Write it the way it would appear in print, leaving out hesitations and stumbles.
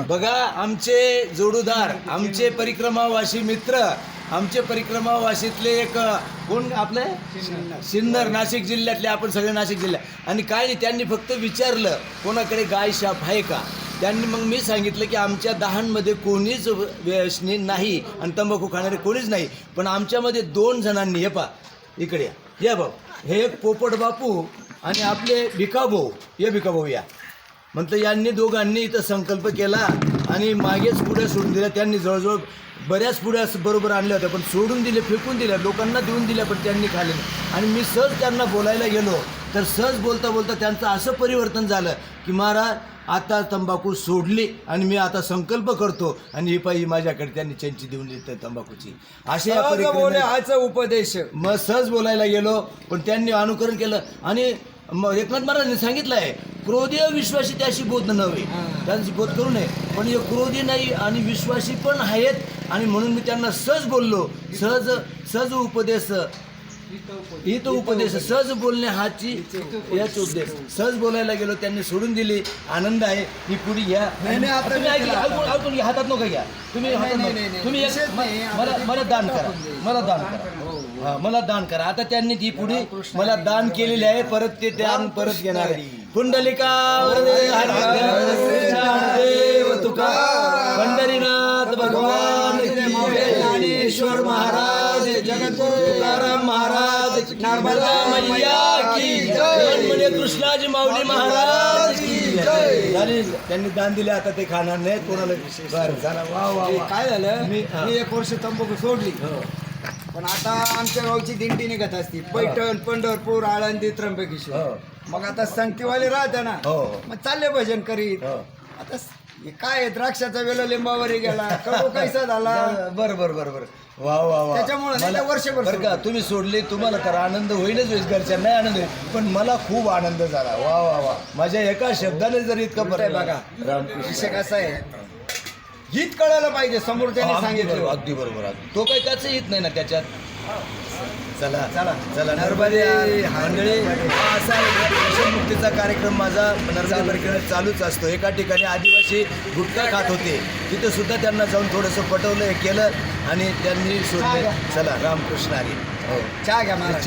बघा आमचे जोडूदार, आमचे परिक्रमावासी मित्र, आमचे परिक्रमावासीतले एक कोण आपले सिन्नर, नाशिक जिल्ह्यातले, आपण सगळे नाशिक जिल्ह्यात. आणि काय नाही, त्यांनी फक्त विचारलं कोणाकडे गाय शाप आहे का. त्यांनी मग मी सांगितलं की आमच्या दहांमध्ये कोणीच व्यसनी नाही आणि तंबाखू खाणारे कोणीच नाही, पण आमच्यामध्ये 2 जणांनी, हे पा इकडे या भाऊ, हे एक पोपट बापू आणि आपले भिकाभाऊ, हे भिकाभाऊ या म्हटलं, यांनी दोघांनी इथं संकल्प केला आणि मागेच पुढे सोडून दिल्या. त्यांनी जवळजवळ बऱ्याच पुढ्या बरोबर आणल्या होत्या, पण सोडून दिले, फेकून दिल्या, लोकांना देऊन दिल्या, पण त्यांनी खाल्ले नाही. आणि मी सहज त्यांना बोलायला गेलो तर सहज बोलता बोलता त्यांचं असं परिवर्तन झालं की महाराज आता तंबाखू सोडली आणि मी आता संकल्प करतो. आणि ही पायी माझ्याकडे त्यांनी चंची देऊन दिली तंबाखूची. असे हाच उपदेश. मग सहज बोलायला गेलो, पण त्यांनी अनुकरण केलं. आणि मग एकनाथ महाराजांनी सांगितलं आहे, क्रोधीय विश्वासी त्याशी बोध नव्हे, त्यांची बोध करू नये. पण हे क्रोधी नाही आणि विश्वासी पण आहेत. आणि म्हणून मी त्यांना सहज बोललो, सहज उपदेश, हित उपदेश, सहज बोलणे हाची याच उद्देश. सहज बोलायला गेलो, त्यांनी सोडून दिली. आनंद आहे. ही पुढे घ्या, हातात नका घ्या तुम्ही, तुम्ही मला दान करा, मला दान करा, मला दान करा. आता त्यांनी ती पुढे मला दान केलेली आहे, परत ते दान परत घेणार आहे. कुंडलिका तुका पंढरीनाथ भगवान ज्ञानेश्वर महाराज, जगद्गुरु तुकाराम महाराज, नर्मदा मैया की जय, कृष्णाजी माऊली महाराज की जय. त्यांनी दान दिले, आता ते खाणार नाही कोणाला. झाला वा वा. काय झालं, मी 1 वर्ष तंबाखू सोडली, पण आता आमच्या गावची दिंडी निघत असती, पैठण, पंढरपूर, आळंदी, त्र्यंबकेश्वर. मग आता संगतीवाले राहते ना, मग चालले भजन करीत. आता काय द्राक्षाचा वेळ लिंबावरी गेला, कडू कैसा झाला. बरोबर बरोबर. वा वा वा. त्याच्यामुळे वर्षभर बरं का तुम्ही सोडले, तुम्हाला तर आनंद होईलच, घरच्या नाही आनंद होईल, पण मला खूप आनंद झाला. वा वा वा. माझ्या एका शब्दाने जर इतका फरक बघा. रामकृष्ण विषय कसा आहे, हित कळायला पाहिजे, समोर त्याने सांगितलं. अगदी बरोबर. तो काही त्याचं हित नाही ना त्याच्यात. चला चला चला नर्मदे मंडळी, हा असा व्यसनमुक्तीचा कार्यक्रम माझा नर्मदे परिक्रमेत चालूच असतो. एका ठिकाणी आदिवासी गुटखा खात होते, तिथं सुद्धा त्यांना जाऊन थोडंसं पटवलं, हे केलं आणि त्यांनी सोडले. चला रामकृष्ण हरी. हो, चहा घ्या महाराज.